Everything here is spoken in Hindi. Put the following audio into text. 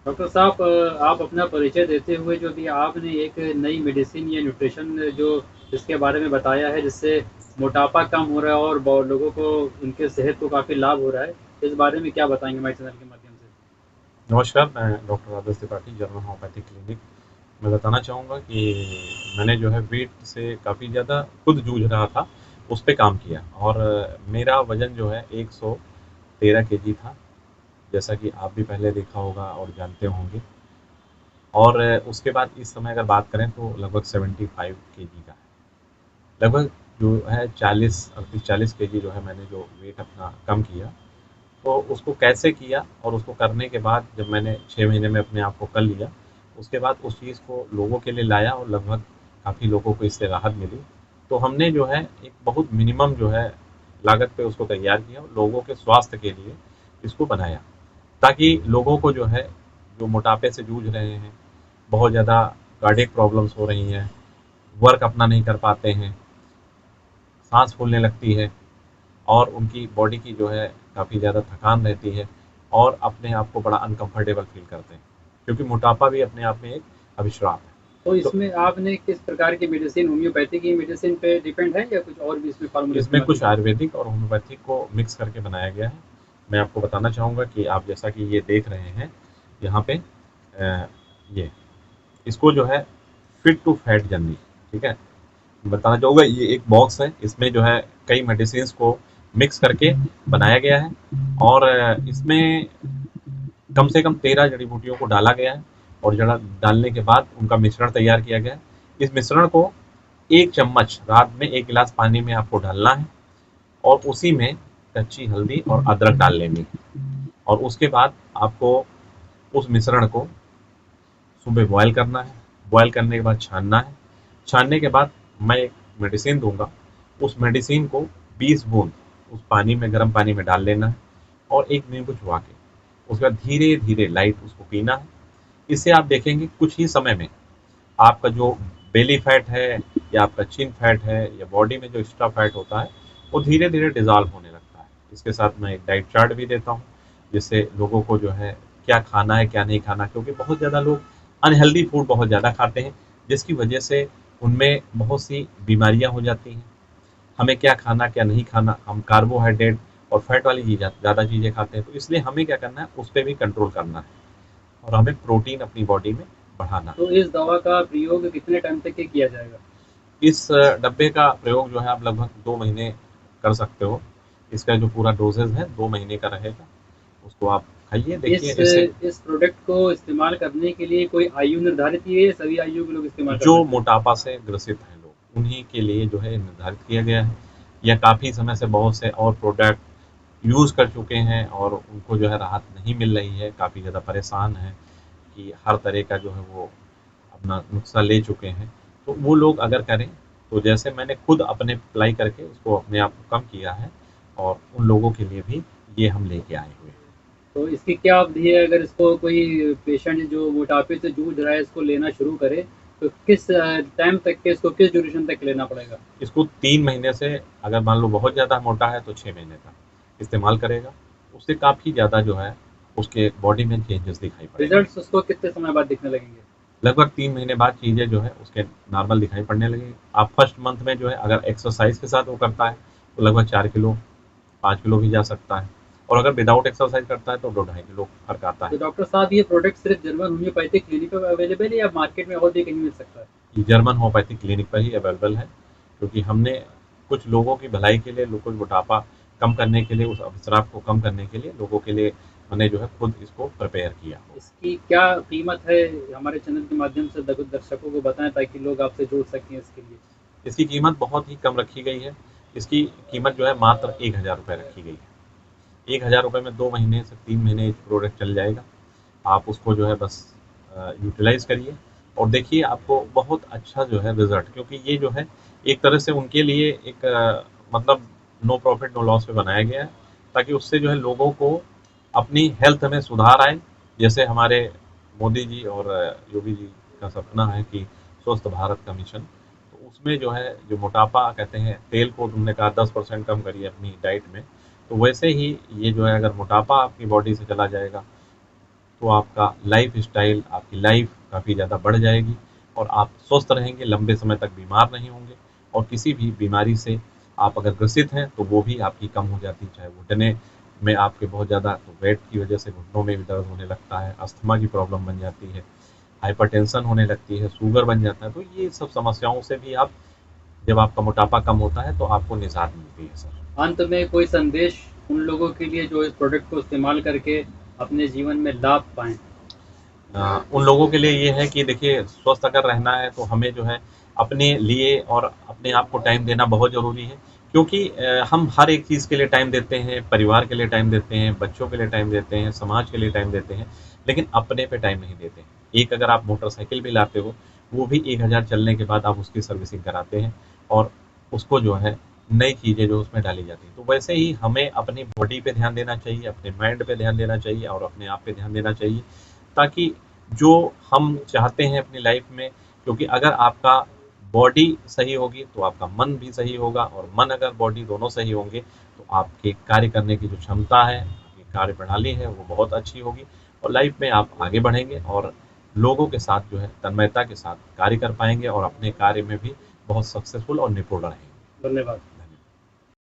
डॉक्टर साहब, आप अपना परिचय देते हुए जो भी आपने एक नई मेडिसिन या न्यूट्रिशन जो इसके बारे में बताया है, जिससे मोटापा कम हो रहा है और लोगों को उनके सेहत को काफ़ी लाभ हो रहा है, इस बारे में क्या बताएंगे हमारे चैनल के माध्यम से? नमस्कार, मैं डॉक्टर आदर्श त्रिपाठी, जर्मन होम्योपैथिक क्लिनिक। मैं बताना चाहूँगा कि मैंने जो है वेट से काफ़ी ज़्यादा खुद जूझ रहा था, उस पे काम किया और मेरा वज़न जो है 113 केजी था, जैसा कि आप भी पहले देखा होगा और जानते होंगे। और उसके बाद इस समय अगर बात करें तो लगभग 75 केजी का है। लगभग जो है 40 केजी जो है मैंने जो वेट अपना कम किया, तो उसको कैसे किया और उसको करने के बाद जब मैंने 6 महीने में अपने आप को कर लिया, उसके बाद उस चीज़ को लोगों के लिए लाया और लगभग काफ़ी लोगों को इससे राहत मिली। तो हमने जो है एक बहुत मिनिमम जो है लागत पे उसको तैयार किया और लोगों के स्वास्थ्य के लिए इसको बनाया, ताकि लोगों को जो है, जो मोटापे से जूझ रहे हैं, बहुत ज़्यादा कार्डियक प्रॉब्लम्स हो रही हैं, वर्क अपना नहीं कर पाते हैं, साँस फूलने लगती है और उनकी बॉडी की जो है काफ़ी ज़्यादा थकान रहती है और अपने आप को बड़ा अनकंफर्टेबल फ़ील करते हैं, क्योंकि मोटापा भी अपने आप में एक अभिश्राप है। तो तो इसमें आपने किस प्रकार की मेडिसिन, होम्योपैथी की मेडिसिन पे डिपेंड है या कुछ और भी इसमें फार्मूला इसमें इस्तेमाल कुछ किए? आयुर्वेदिक और होम्योपैथिक को मिक्स करके बनाया गया है। मैं आपको बताना चाहूँगा कि आप जैसा कि ये देख रहे हैं यहाँ पे, ये इसको जो है फिट टू फैट जर्नी, ठीक है? बताना चाहूँगा, ये एक बॉक्स है, इसमें जो है कई मेडिसिन्स को मिक्स करके बनाया गया है और इसमें कम से कम 13 जड़ी बूटियों को डाला गया है और जड़ा डालने के बाद उनका मिश्रण तैयार किया गया है। इस मिश्रण को 1 चम्मच रात में 1 गिलास पानी में आपको डालना है और उसी में कच्ची हल्दी और अदरक डाल लेनी है और उसके बाद आपको उस मिश्रण को सुबह बॉयल करना है। बॉयल करने के बाद छानना है। छानने के बाद मैं एक मेडिसिन दूंगा, उस मेडिसिन को 20 बूंद उस पानी में, गर्म पानी में डाल लेना है और एक नींबू चुबा के उसके बाद धीरे धीरे लाइट उसको पीना है। इससे आप देखेंगे कुछ ही समय में आपका जो बेली फैट है या आपका चिन फैट है या बॉडी में जो एक्स्ट्रा फैट होता है, वो धीरे धीरे डिजॉल्व होने लगता है। इसके साथ मैं एक डाइट चार्ट भी देता हूँ, जिससे लोगों को जो है क्या खाना है क्या नहीं खाना, क्योंकि बहुत ज़्यादा लोग अनहेल्दी फूड बहुत ज़्यादा खाते हैं, जिसकी वजह से उनमें बहुत सी बीमारियां हो जाती हैं। हमें क्या खाना क्या नहीं खाना, हम कार्बोहाइड्रेट और फैट वाली चीज़ ज़्यादा चीज़ें खाते हैं, तो इसलिए हमें क्या करना है, उस पर भी कंट्रोल करना है और हमें प्रोटीन अपनी बॉडी में बढ़ाना है। तो इस दवा का प्रयोग कितने टाइम तक के किया जाएगा? इस डब्बे का प्रयोग जो है आप लगभग 2 महीने कर सकते हो। इसका जो पूरा डोज़ेज़ है 2 महीने का रहेगा। उसको आप खाइए, देखिए इस इससे इस प्रोडक्ट को इस्तेमाल करने के लिए कोई आयु निर्धारित की है या सभी आयु के लोग इस्तेमाल कर जो सकते हैं? मोटापा से ग्रसित हैं लोग, उन्हीं के लिए जो है निर्धारित किया गया है। या काफ़ी समय से बहुत से और प्रोडक्ट यूज़ कर चुके हैं और उनको जो है राहत नहीं मिल रही है, काफ़ी ज़्यादा परेशान हैं कि हर तरह का जो है वो अपना नुस्खा ले चुके हैं। तो वो लोग अगर करें, तो जैसे मैंने खुद अपने अप्लाई करके उसको अपने आप को कम किया है और उन लोगों के लिए भी ये हम लेके आए हुए हैं। तो इसकी क्या अवधि है, अगर इसको कोई पेशेंट जो मोटापे से जूझ रहा है इसको लेना शुरू करे, तो किस टाइम तक के, इसको किस ड्यूरेशन तक लेना पड़ेगा? इसको 3 महीने से, अगर मान लो बहुत ज़्यादा मोटा है तो 6 महीने तक इस्तेमाल करेगा। उससे काफ़ी ज़्यादा जो है उसके बॉडी में चेंजेस दिखाई पड़ेंगे। रिजल्ट्स उसको कितने समय बाद दिखने लगेंगे? लगभग 3 महीने बाद चीज़ें जो है उसके नॉर्मल दिखाई पड़ने लगेगी। आप फर्स्ट मंथ में जो है अगर एक्सरसाइज के साथ वो करता है, तो लगभग 4 किलो, 5 किलो भी जा सकता है और अगर विदाउट एक्सरसाइज करता है तो 2 ढाई किलो फ़र्क आता तो है। डॉक्टर साहब, ये प्रोडक्ट सिर्फ जर्मन होम्योपैथिक क्लिनिक पर अवेलेबल है या मार्केट में और भी कहीं मिल सकता है? ये जर्मन होम्योपैथिक क्लिनिक पर ही अवेलेबल है, क्योंकि हमने कुछ लोगों की भलाई के लिए, कुछ मोटापा कम करने के लिए, उस अवसराप को कम करने के लिए लोगों के लिए मैंने जो है खुद इसको प्रिपेयर किया हुआ है। इसकी क्या कीमत है? हमारे चैनल के माध्यम से दर्शकों को बताएं ताकि लोग आपसे जुड़ सकें इसके लिए। इसकी कीमत बहुत ही कम रखी गई है। इसकी कीमत जो है मात्र 1,000 रुपये रखी गई है। 1,000 रुपये में 2 महीने से 3 महीने प्रोडक्ट चल जाएगा। आप उसको जो है बस यूटिलाइज़ करिए और देखिए आपको बहुत अच्छा जो है रिज़ल्ट, क्योंकि ये जो है एक तरह से उनके लिए एक मतलब नो प्रॉफ़िट नो लॉस पे बनाया गया है, ताकि उससे जो है लोगों को अपनी हेल्थ में सुधार आए। जैसे हमारे मोदी जी और योगी जी का सपना है कि स्वस्थ भारत का मिशन, तो उसमें जो है जो मोटापा कहते हैं, तेल को तुमने कहा 10% कम करिए अपनी डाइट में, तो वैसे ही ये जो है अगर मोटापा आपकी बॉडी से चला जाएगा, तो आपका लाइफ स्टाइल, आपकी लाइफ काफ़ी ज़्यादा बढ़ जाएगी और आप स्वस्थ रहेंगे, लंबे समय तक बीमार नहीं होंगे और किसी भी बीमारी से आप अगर ग्रसित हैं तो वो भी आपकी कम हो जाती है। चाहे घुटने में आपके बहुत ज़्यादा, तो वेट की वजह से घुटनों में भी दर्द होने लगता है, अस्थमा की प्रॉब्लम बन जाती है, हाइपरटेंशन होने लगती है, शुगर बन जाता है। तो ये सब समस्याओं से भी आप, जब आपका मोटापा कम होता है तो आपको निजात मिलती है सर। अंत में कोई संदेश उन लोगों के लिए जो इस प्रोडक्ट को इस्तेमाल करके अपने जीवन में लाभ पाएँ? उन लोगों के लिए ये है कि देखिए, स्वस्थ अगर रहना है तो हमें जो है अपने लिए और अपने आप को टाइम देना बहुत ज़रूरी है, क्योंकि हम हर एक चीज़ के लिए टाइम देते हैं, परिवार के लिए टाइम देते हैं, बच्चों के लिए टाइम देते हैं, समाज के लिए टाइम देते हैं, लेकिन अपने पे टाइम नहीं देते हैं। एक अगर आप मोटरसाइकिल भी लाते हो, वो भी 1000 चलने के बाद आप उसकी सर्विसिंग कराते हैं और उसको जो है नई चीज़ें जो उसमें डाली जाती हैं। तो वैसे ही हमें अपनी बॉडी पे ध्यान देना चाहिए, अपने माइंड पे ध्यान देना चाहिए और अपने आप पे ध्यान देना चाहिए, ताकि जो हम चाहते हैं अपनी लाइफ में, क्योंकि अगर आपका बॉडी सही होगी तो आपका मन भी सही होगा और मन अगर बॉडी दोनों सही होंगे तो आपके कार्य करने की जो क्षमता है, आपकी कार्य प्रणाली है, वो बहुत अच्छी होगी और लाइफ में आप आगे बढ़ेंगे और लोगों के साथ जो है तन्मयता के साथ कार्य कर पाएंगे और अपने कार्य में भी बहुत सक्सेसफुल और निपुण रहेंगे। धन्यवाद।